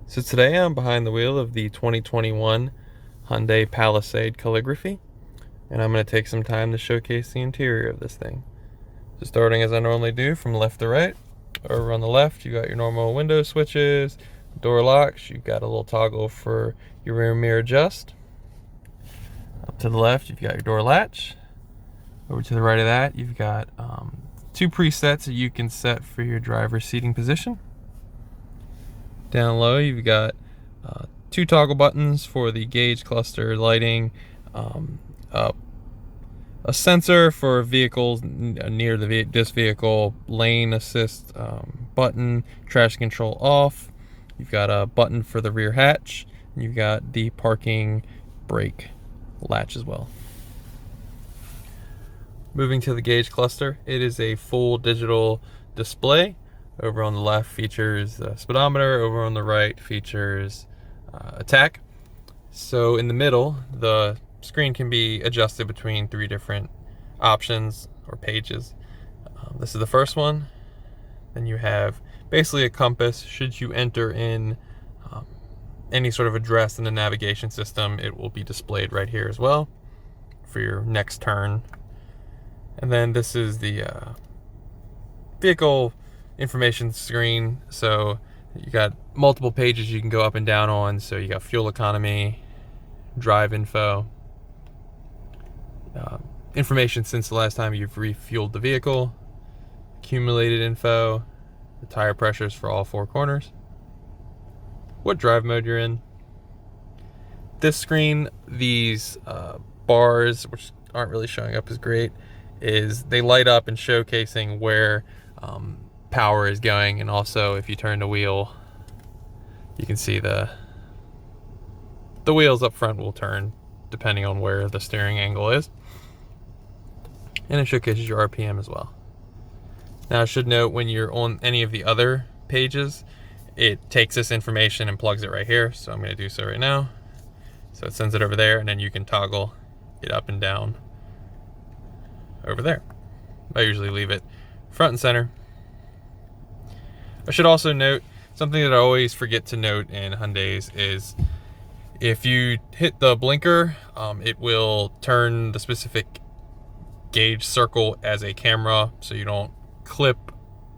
So today I'm behind the wheel of the 2021 Hyundai Palisade Calligraphy, and I'm going to take some time to showcase the interior of this thing. So starting as I normally do from left to right. Over on the left you got your normal window switches, door locks, you've got a little toggle for your rear mirror adjust. Up to the left you've got your door latch. Over to the right of that you've got two presets that you can set for your driver's seating position. Down low you've got two toggle buttons for the gauge cluster lighting, a sensor for vehicles near this vehicle, lane assist button, traction control off. You've got a button for the rear hatch, and you've got the parking brake latch as well. Moving to the gauge cluster, it is a full digital display. Over on the left features the speedometer, over on the right features a tach. So in the middle, the screen can be adjusted between three different options or pages. This is the first one. Then you have basically a compass. Should you enter in any sort of address in the navigation system, it will be displayed right here as well for your next turn. And then this is the vehicle information screen. So you got multiple pages you can go up and down on. So you got fuel economy, drive info, information since the last time you've refueled the vehicle, accumulated info, the tire pressures for all four corners, what drive mode you're in. This screen, these bars, which aren't really showing up as great, is they light up and showcasing where power is going, and also if you turn the wheel you can see the wheels up front will turn depending on where the steering angle is, and it showcases your RPM as well. Now I should note, when you're on any of the other pages, it takes this information and plugs it right here, so I'm going to do so right now. So it sends it over there, and then you can toggle it up and down over there. I usually leave it front and center. I should also note something that I always forget to note in Hyundais is if you hit the blinker, it will turn the specific gauge circle as a camera, so you don't clip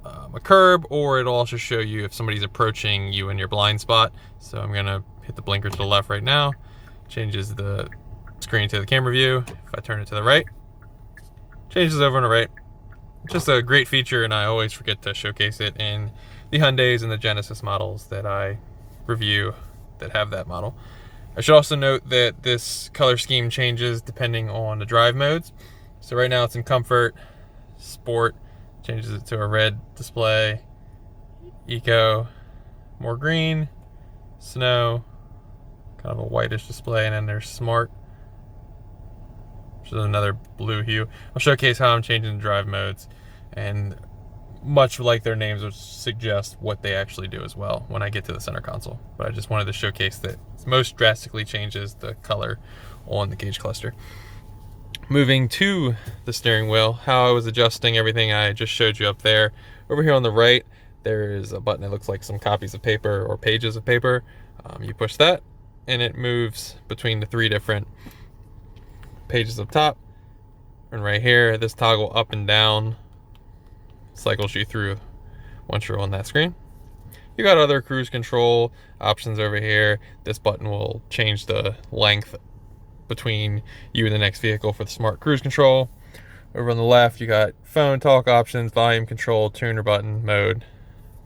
a curb, or it'll also show you if somebody's approaching you in your blind spot. So I'm gonna hit the blinker to the left right now, changes the screen to the camera view. If I turn it to the right, changes over on the right. Just a great feature, and I always forget to showcase it in the Hyundais and the Genesis models that I review that have that model. I should also note that this color scheme changes depending on the drive modes. So right now it's in comfort, sport, changes it to a red display, eco, more green, snow, kind of a whitish display, and then there's smart, which is another blue hue. I'll showcase how I'm changing the drive modes, and much like their names would suggest, what they actually do as well when I get to the center console. But I just wanted to showcase that most drastically changes the color on the gauge cluster. Moving to the steering wheel, how I was adjusting everything I just showed you up there. Over here on the right, there is a button that looks like some copies of paper or pages of paper. You push that, and it moves between the three different pages up top. And right here, this toggle up and down cycles you through once you're on that screen. You got other cruise control options over here. This button will change the length between you and the next vehicle for the smart cruise control. Over on the left, you got phone talk options, volume control, tuner button, mode.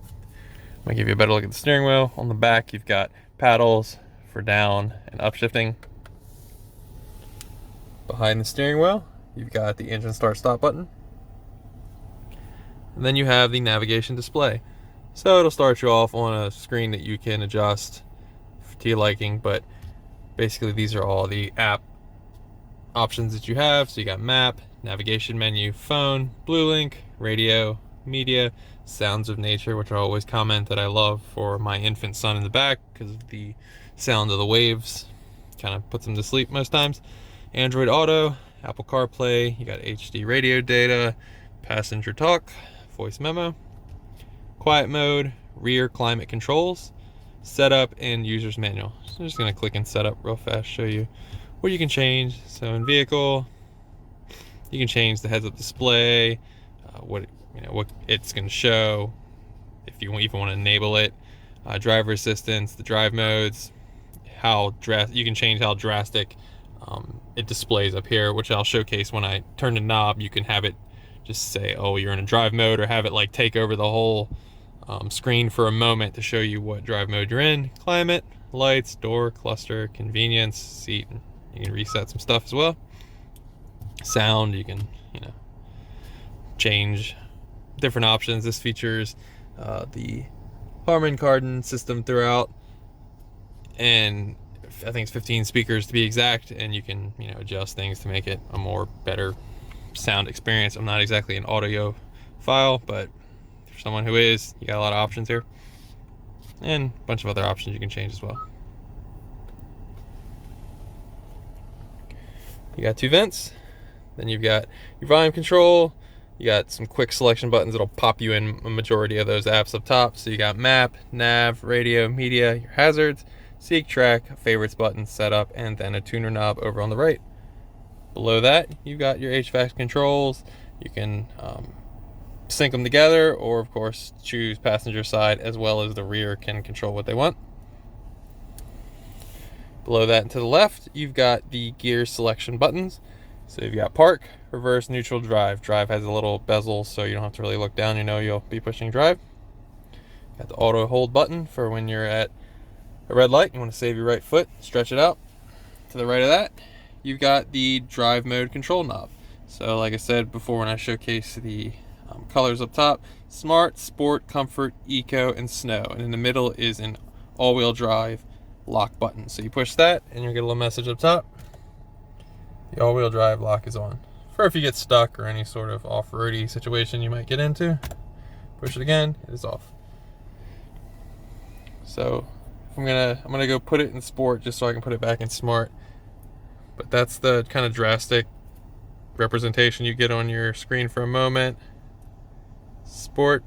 I'm gonna give you a better look at the steering wheel. On the back, you've got paddles for down and upshifting. Behind the steering wheel, you've got the engine start stop button. And then you have the navigation display. So it'll start you off on a screen that you can adjust to your liking, but basically these are all the app options that you have. So you got map, navigation menu, phone, blue link, radio, media, sounds of nature, which I always comment that I love for my infant son in the back because of the sound of the waves. Kind of puts him to sleep most times. Android Auto, Apple CarPlay, you got HD radio data, passenger talk, voice memo, quiet mode, rear climate controls, setup, and user's manual. So I'm just gonna click in setup real fast, show you what you can change. So in vehicle, you can change the heads-up display, what it's going to show, if you even want to enable it, driver assistance, the drive modes, you can change how drastic it displays up here, which I'll showcase when I turn the knob. You can have it just say, oh, you're in a drive mode, or have it like take over the whole screen for a moment to show you what drive mode you're in. Climate, lights, door, cluster, convenience, seat. You can reset some stuff as well. Sound, you can change different options. This features the Harman Kardon system throughout, and I think it's 15 speakers to be exact, and you can adjust things to make it a more better sound experience. I'm not exactly an audiophile, but for someone who is, you got a lot of options here, and a bunch of other options you can change as well. You got 2 vents. Then you've got your volume control. You got some quick selection buttons that'll pop you in a majority of those apps up top. So you got map, nav, radio, media, your hazards, seek, track, favorites button, setup, and then a tuner knob over on the right. Below that, you've got your HVAC controls. You can sync them together, or of course choose passenger side as well as the rear can control what they want. Below that and to the left, you've got the gear selection buttons. So you've got park, reverse, neutral, drive. Drive has a little bezel, so you don't have to really look down. You'll be pushing drive. Got the auto hold button for when you're at a red light. You want to save your right foot, stretch it out. To the right of that, you've got the drive mode control knob. So like I said before when I showcased the colors up top, smart, sport, comfort, eco, and snow. And in the middle is an all-wheel drive lock button. So you push that, and you'll get a little message up top. The all-wheel drive lock is on. For if you get stuck or any sort of off-roady situation you might get into, push it again, it is off. So I'm gonna go put it in sport just so I can put it back in smart. But that's the kind of drastic representation you get on your screen for a moment. Sport,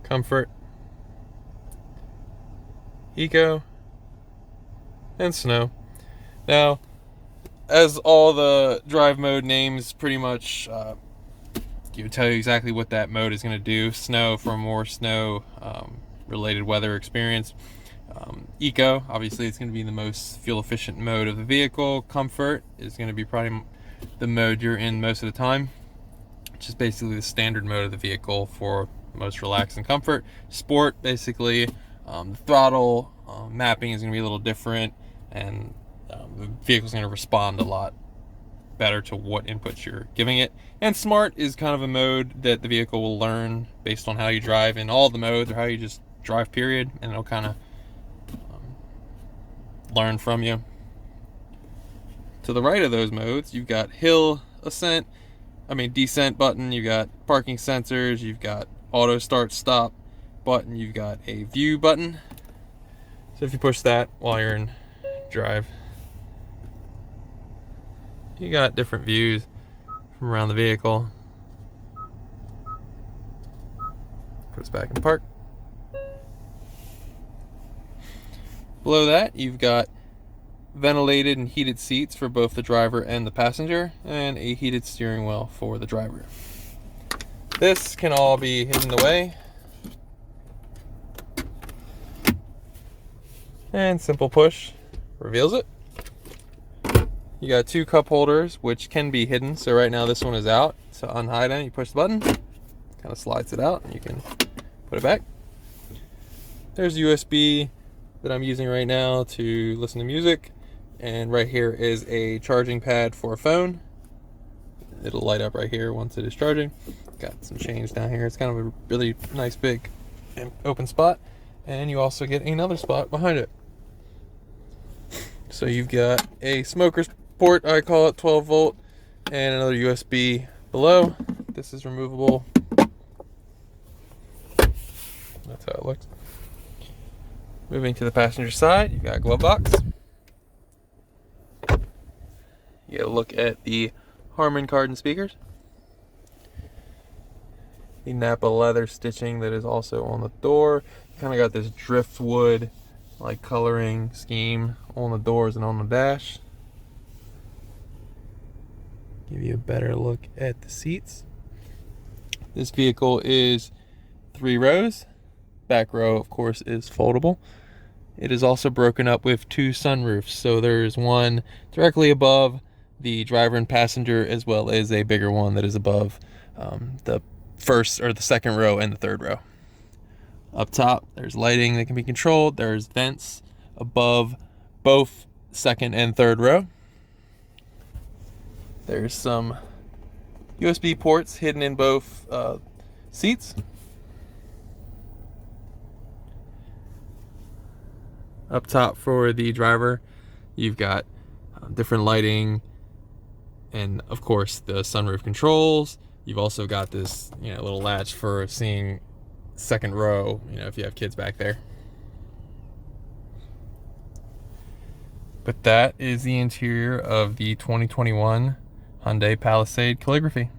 comfort, eco, and snow. Now, as all the drive mode names pretty much tell you exactly what that mode is going to do. Snow for more snow related weather experience. Eco, obviously it's going to be the most fuel efficient mode of the vehicle. Comfort is going to be probably the mode you're in most of the time, which is basically the standard mode of the vehicle for most relaxed and comfort. Sport, basically the throttle mapping is going to be a little different, and the vehicle's going to respond a lot better to what inputs you're giving it. And smart is kind of a mode that the vehicle will learn based on how you drive in all the modes, or how you just drive period, and it'll kind of learn from you. To the right of those modes, you've got hill descent button, you've got parking sensors, you've got auto start stop button, you've got a view button. So if you push that while you're in drive, you got different views from around the vehicle. Put us back in park. Below that, you've got ventilated and heated seats for both the driver and the passenger, and a heated steering wheel for the driver. This can all be hidden away, and simple push reveals it. You got 2 cup holders which can be hidden, so right now this one is out. So unhide it, you push the button, kind of slides it out, and you can put it back. There's USB that I'm using right now to listen to music, and right here is a charging pad for a phone. It'll light up right here once it is charging. Got some change down here. It's kind of a really nice big open spot, and you also get another spot behind it. So you've got a smoker's port, I call it, 12 volt, and another USB below. This is removable. That's how it looks. Moving to the passenger side, you've got a glove box. You get a look at the Harman Kardon speakers. the Napa leather stitching that is also on the door. Kind of got this driftwood like coloring scheme on the doors and on the dash. Give you a better look at the seats. This vehicle is 3 rows. Back row, of course, is foldable. It is also broken up with 2 sunroofs. So there's one directly above the driver and passenger, as well as a bigger one that is above the first or the second row and the third row. Up top, there's lighting that can be controlled. There's vents above both second and third row. There's some USB ports hidden in both seats. Up top for the driver, you've got different lighting and, of course, the sunroof controls. You've also got this, little latch for seeing second row, if you have kids back there. But that is the interior of the 2021 Hyundai Palisade Calligraphy.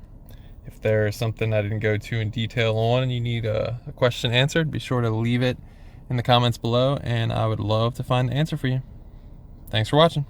If there's something I didn't go to in detail on and you need a question answered, be sure to leave it in the comments below, and I would love to find an answer for you. Thanks for watching.